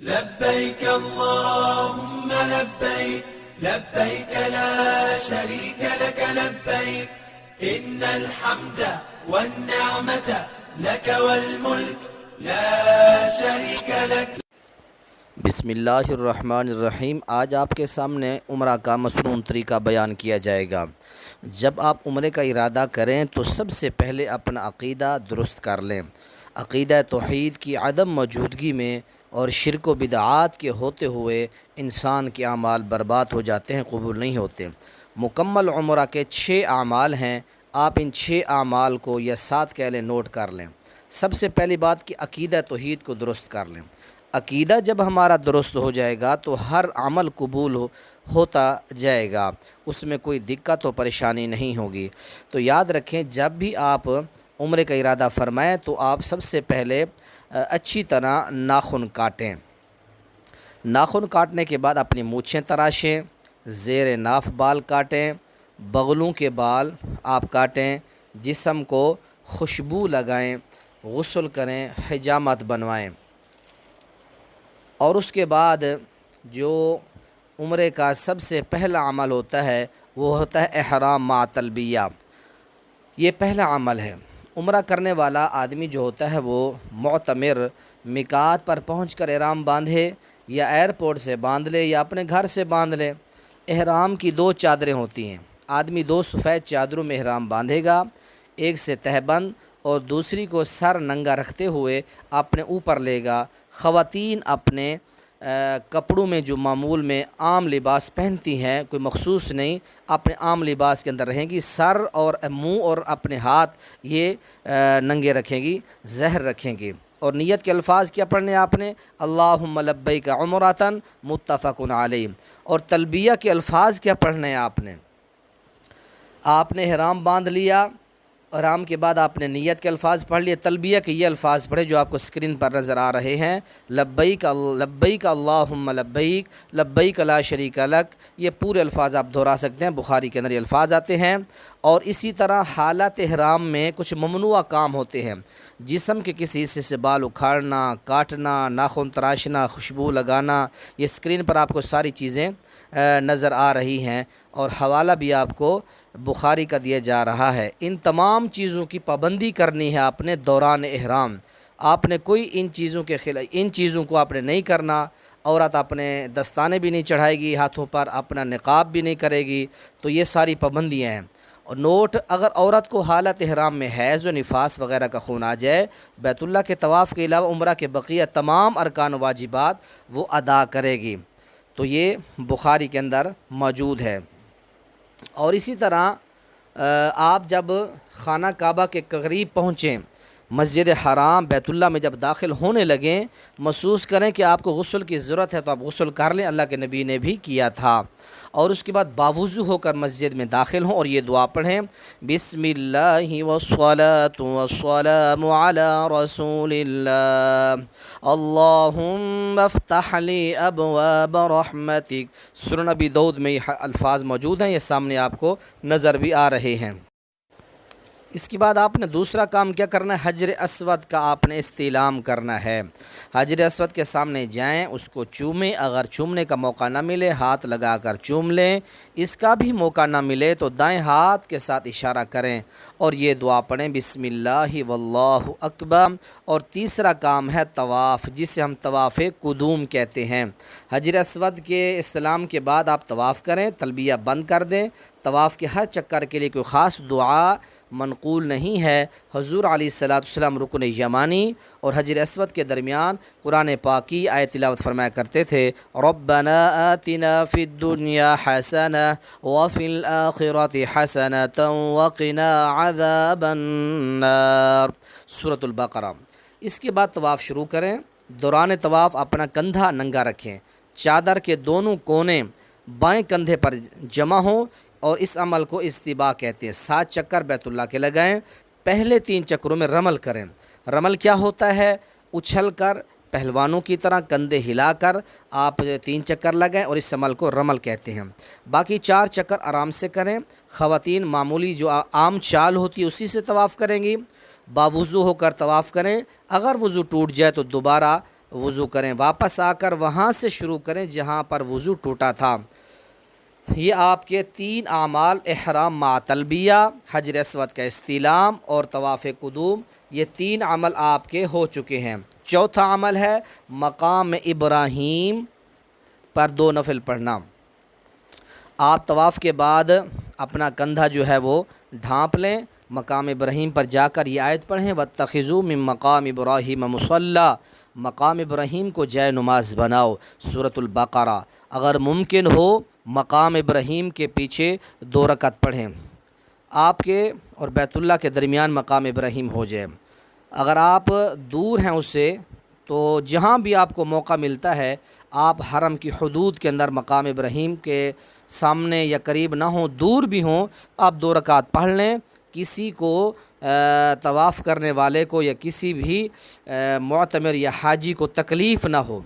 لبيك اللهم لبيك لبيك لا شريك لك لبيك إن الحمد والنعمة لك والملك لا شريك لك۔ بسم اللہ الرحمن الرحیم۔ آج آپ کے سامنے عمرہ کا مصنون طریقہ بیان کیا جائے گا۔ جب آپ عمرے کا ارادہ کریں تو سب سے پہلے اپنا عقیدہ درست کر لیں۔ عقیدہ توحید کی عدم موجودگی میں اور شرک و بدعات کے ہوتے ہوئے انسان کے اعمال برباد ہو جاتے ہیں، قبول نہیں ہوتے۔ مکمل عمرہ کے 6 اعمال ہیں، آپ ان 6 اعمال کو یا 7 کہہ لیں نوٹ کر لیں۔ سب سے پہلی بات کہ عقیدہ توحید کو درست کر لیں۔ عقیدہ جب ہمارا درست ہو جائے گا تو ہر عمل قبول ہوتا جائے گا، اس میں کوئی دقت و پریشانی نہیں ہوگی۔ تو یاد رکھیں، جب بھی آپ عمرے کا ارادہ فرمائیں تو آپ سب سے پہلے اچھی طرح ناخن کاٹیں۔ ناخن کاٹنے کے بعد اپنی مونچھیں تراشیں، زیر ناف بال کاٹیں، بغلوں کے بال آپ کاٹیں، جسم کو خوشبو لگائیں، غسل کریں، حجامت بنوائیں۔ اور اس کے بعد جو عمرے کا سب سے پہلا عمل ہوتا ہے وہ ہوتا ہے احرام مع تلبیہ۔ یہ پہلا عمل ہے۔ عمرہ کرنے والا آدمی جو ہوتا ہے وہ معتمر میقات پر پہنچ کر احرام باندھے، یا ایئرپورٹ سے باندھ لے یا اپنے گھر سے باندھ لے۔ احرام کی 2 چادریں ہوتی ہیں، آدمی 2 سفید چادروں میں احرام باندھے گا، ایک سے تہبند اور دوسری کو سر ننگا رکھتے ہوئے اپنے اوپر لے گا۔ خواتین اپنے کپڑوں میں جو معمول میں عام لباس پہنتی ہیں، کوئی مخصوص نہیں، اپنے عام لباس کے اندر رہیں گی، سر اور منہ اور اپنے ہاتھ یہ ننگے رکھیں گی، زہر رکھیں گی۔ اور نیت کے الفاظ کیا پڑھنے آپ نے؟ اللہم لبیک عمرۃ متفق علیہ۔ اور تلبیہ کے الفاظ کیا پڑھنے ہیں آپ نے احرام باندھ لیا، احرام کے بعد آپ نے نیت کے الفاظ پڑھ لیے، تلبیہ کے یہ الفاظ پڑھے جو آپ کو اسکرین پر نظر آ رہے ہیں۔ لبیک لبیک اللہم لبیک لبیک لا شریک لک، یہ پورے الفاظ آپ دہرا سکتے ہیں، بخاری کے اندر یہ الفاظ آتے ہیں۔ اور اسی طرح حالت احرام میں کچھ ممنوع کام ہوتے ہیں، جسم کے کسی حصے سے بال اکھاڑنا، کاٹنا، ناخن تراشنا، خوشبو لگانا، یہ اسکرین پر آپ کو ساری چیزیں نظر آ رہی ہیں، اور حوالہ بھی آپ کو بخاری کا دیا جا رہا ہے۔ ان تمام چیزوں کی پابندی کرنی ہے آپ نے دوران احرام۔ آپ نے کوئی ان چیزوں کو آپ نے نہیں کرنا۔ عورت اپنے دستانے بھی نہیں چڑھائے گی ہاتھوں پر، اپنا نقاب بھی نہیں کرے گی، تو یہ ساری پابندیاں ہیں۔ اور نوٹ، اگر عورت کو حالت احرام میں حیض و نفاس وغیرہ کا خون آ جائے، بیت اللہ کے طواف کے علاوہ عمرہ کے بقیہ تمام ارکان و واجبات وہ ادا کرے گی۔ تو یہ بخاری کے اندر موجود ہے۔ اور اسی طرح آپ جب خانہ کعبہ کے قریب پہنچیں، مسجد حرام بیت اللہ میں جب داخل ہونے لگیں، محسوس کریں کہ آپ کو غسل کی ضرورت ہے تو آپ غسل کر لیں، اللہ کے نبی نے بھی کیا تھا۔ اور اس کے بعد باوضو ہو کر مسجد میں داخل ہوں اور یہ دعا پڑھیں، بسم اللہ والصلاة والسلام علی رسول اللہ اللہم افتح لی ابواب رحمتک۔ سنن ابی داؤد میں یہ الفاظ موجود ہیں، یہ سامنے آپ کو نظر بھی آ رہے ہیں۔ اس کے بعد آپ نے دوسرا کام کیا کرنا ہے؟ حجر اسود کا آپ نے استعلام کرنا ہے۔ حجر اسود کے سامنے جائیں، اس کو چومیں، اگر چومنے کا موقع نہ ملے ہاتھ لگا کر چوم لیں، اس کا بھی موقع نہ ملے تو دائیں ہاتھ کے ساتھ اشارہ کریں اور یہ دعا پڑھیں، بسم اللہ واللہ اکبر۔ اور تیسرا کام ہے طواف، جسے ہم طواف قدوم کہتے ہیں۔ حجر اسود کے استلام کے بعد آپ طواف کریں، تلبیہ بند کر دیں۔ طواف کے ہر چکر کے لیے کوئی خاص دعا منقول نہیں ہے۔ حضور علیہ السلام رکن یمانی اور حجر اسود کے درمیان قرآن پاک کی آیت تلاوت فرمایا کرتے تھے، ربنا آتنا فی الدنیا حسنہ وفی الآخرۃ حسنۃ وقنا عذاب النار، سورۃ البقرہ۔ اس کے بعد طواف شروع کریں۔ دوران طواف اپنا کندھا ننگا رکھیں، چادر کے دونوں کونے بائیں کندھے پر جمع ہوں، اور اس عمل کو استباء کہتے ہیں۔ 7 چکر بیت اللہ کے لگائیں، پہلے 3 چکروں میں رمل کریں۔ رمل کیا ہوتا ہے؟ اچھل کر پہلوانوں کی طرح کندھے ہلا کر آپ 3 چکر لگائیں، اور اس عمل کو رمل کہتے ہیں۔ باقی 4 چکر آرام سے کریں۔ خواتین معمولی جو عام چال ہوتی ہے اسی سے طواف کریں گی۔ باوضو ہو کر طواف کریں، اگر وضو ٹوٹ جائے تو دوبارہ وضو کریں، واپس آ کر وہاں سے شروع کریں جہاں پر وضو ٹوٹا تھا۔ یہ آپ کے 3 اعمال، احرام مع تلبیہ، حجر اسود کا استلام اور طواف قدوم، یہ 3 عمل آپ کے ہو چکے ہیں۔ چوتھا عمل ہے مقام ابراہیم پر 2 نفل پڑھنا۔ آپ طواف کے بعد اپنا کندھا جو ہے وہ ڈھانپ لیں، مقام ابراہیم پر جا کر یہ آیت پڑھیں، وَاتَّخِذُوا مِن مقام ابراہیم مصلی، مقام ابراہیم کو جائے نماز بناؤ، سورۃ البقرہ۔ اگر ممکن ہو مقام ابراہیم کے پیچھے 2 رکعت پڑھیں، آپ کے اور بیت اللہ کے درمیان مقام ابراہیم ہو جائے۔ اگر آپ دور ہیں اس سے تو جہاں بھی آپ کو موقع ملتا ہے آپ حرم کی حدود کے اندر مقام ابراہیم کے سامنے یا قریب نہ ہوں، دور بھی ہوں، آپ 2 رکعت پڑھ لیں۔ کسی کو طواف کرنے والے کو یا کسی بھی معتمر یا حاجی کو تکلیف نہ ہو۔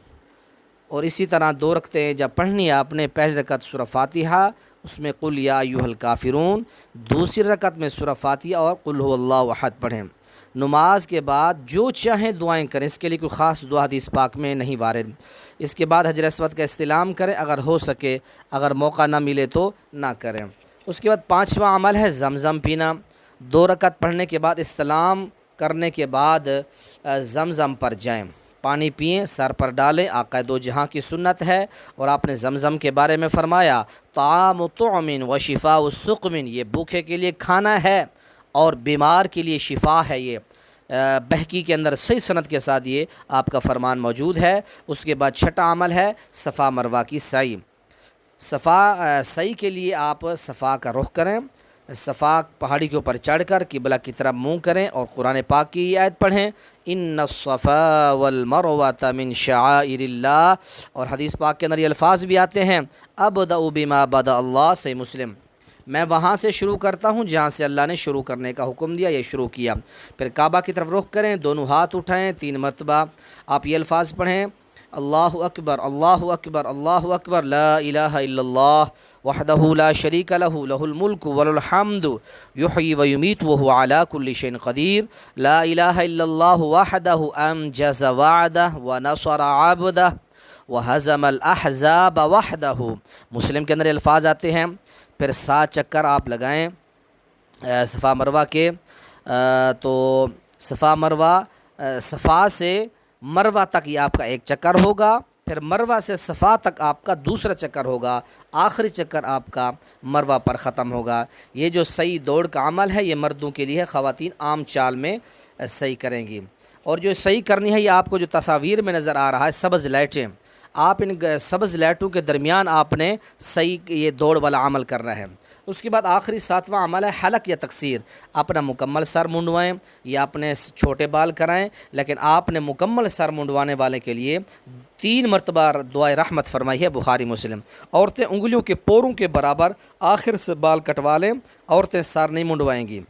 اور اسی طرح 2 رکعتیں جب پڑھنی ہے آپ نے، پہلی رکعت سورہ فاتحہ، اس میں قل یا ایھا الکافرون، دوسری رکعت میں سورہ فاتحہ اور قل ھو اللہ احد پڑھیں۔ نماز کے بعد جو چاہیں دعائیں کریں، اس کے لیے کوئی خاص دعا حدیث پاک میں نہیں وارد۔ اس کے بعد حجر اسود کا استلام کریں اگر ہو سکے، اگر موقع نہ ملے تو نہ کریں۔ اس کے بعد 5واں عمل ہے زمزم پینا۔ 2 رکعت پڑھنے کے بعد استلام کرنے کے بعد زمزم پر جائیں، پانی پئیں، سر پر ڈالیں، آقا دو جہاں کی سنت ہے۔ اور آپ نے زمزم کے بارے میں فرمایا طعام طعم و شفاء السقم، یہ بھوکے کے لیے کھانا ہے اور بیمار کے لیے شفا ہے۔ یہ بہقی کے اندر صحیح سند کے ساتھ یہ آپ کا فرمان موجود ہے۔ اس کے بعد 6واں عمل ہے صفا مروہ کی سعی۔ سعی کے لیے آپ صفا کا رخ کریں، صفا پہاڑی کے اوپر چڑھ کر قبلہ کی طرف منہ کریں اور قرآن پاک کی یہ آیت پڑھیں، ان الصفا والمروۃ من شعائر اللہ، اور حدیث پاک کے اندر یہ الفاظ بھی آتے ہیں ابدأ بما بدأ اللہ، صحیح مسلم، میں وہاں سے شروع کرتا ہوں جہاں سے اللہ نے شروع کرنے کا حکم دیا، یہ شروع کیا۔ پھر کعبہ کی طرف رخ کریں، دونوں ہاتھ اٹھائیں، 3 مرتبہ آپ یہ الفاظ پڑھیں، اللہ اکبر اللہ اکبر اللہ اکبر، لا الہ الا اللہ وحدہ لا شریک لہ، لہ الملک ولہ الحمد، یحیی و یمیت وہو علی کل شیء قدیر، لا الہ الا اللہ وحدہ انجز وعدہ ونصر عبدہ وہزم الاحزاب وحدہ۔ مسلم کے اندر الفاظ آتے ہیں۔ پھر 7 چکر آپ لگائیں صفا مروہ کے، تو صفا مروہ، صفا سے مروہ تک یہ آپ کا 1 چکر ہوگا، پھر مروہ سے صفا تک آپ کا 2سرا چکر ہوگا، آخری چکر آپ کا مروہ پر ختم ہوگا۔ یہ جو سعی دوڑ کا عمل ہے یہ مردوں کے لیے ہے، خواتین عام چال میں سعی کریں گی۔ اور جو سعی کرنی ہے یہ آپ کو جو تصاویر میں نظر آ رہا ہے سبز لائٹیں، آپ ان سبز لائٹوں کے درمیان آپ نے سعی یہ دوڑ والا عمل کرنا ہے۔ اس کے بعد آخری 7واں عمل ہے حلق یا تقصیر، اپنا مکمل سر منڈوائیں یا اپنے چھوٹے بال کرائیں، لیکن آپ نے مکمل سر منڈوانے والے کے لیے 3 مرتبہ دعائے رحمت فرمائی ہے، بخاری مسلم۔ عورتیں انگلیوں کے پوروں کے برابر آخر سے بال کٹوا لیں، عورتیں سر نہیں منڈوائیں گی۔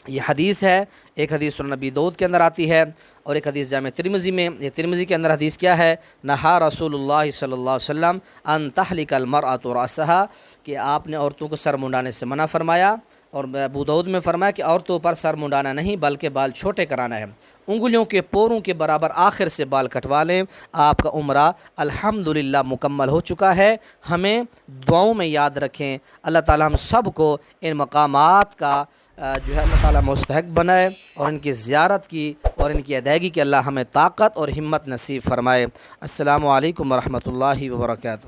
یہ حدیث ہے، ایک حدیث سنن نبی داؤد کے اندر آتی ہے اور ایک حدیث جامع ترمذی میں۔ یہ ترمذی کے اندر حدیث کیا ہے، نہا رسول اللہ صلی اللہ علیہ وسلم ان تحلق المرأۃ رأسها، کہ آپ نے عورتوں کو سر منڈانے سے منع فرمایا، اور ابو داؤد میں فرمایا کہ عورتوں پر سر منڈانا نہیں بلکہ بال چھوٹے کرانا ہے، انگلیوں کے پوروں کے برابر آخر سے بال کٹوا لیں، آپ کا عمرہ الحمدللہ مکمل ہو چکا ہے۔ ہمیں دعاؤں میں یاد رکھیں، اللہ تعالی ہم سب کو ان مقامات کا جو ہے اللہ تعالیٰ مستحق بنائے اور ان کی زیارت کی اور ان کی ادائیگی کے اللہ ہمیں طاقت اور ہمت نصیب فرمائے۔ السلام علیکم ورحمۃ اللہ وبرکاتہ۔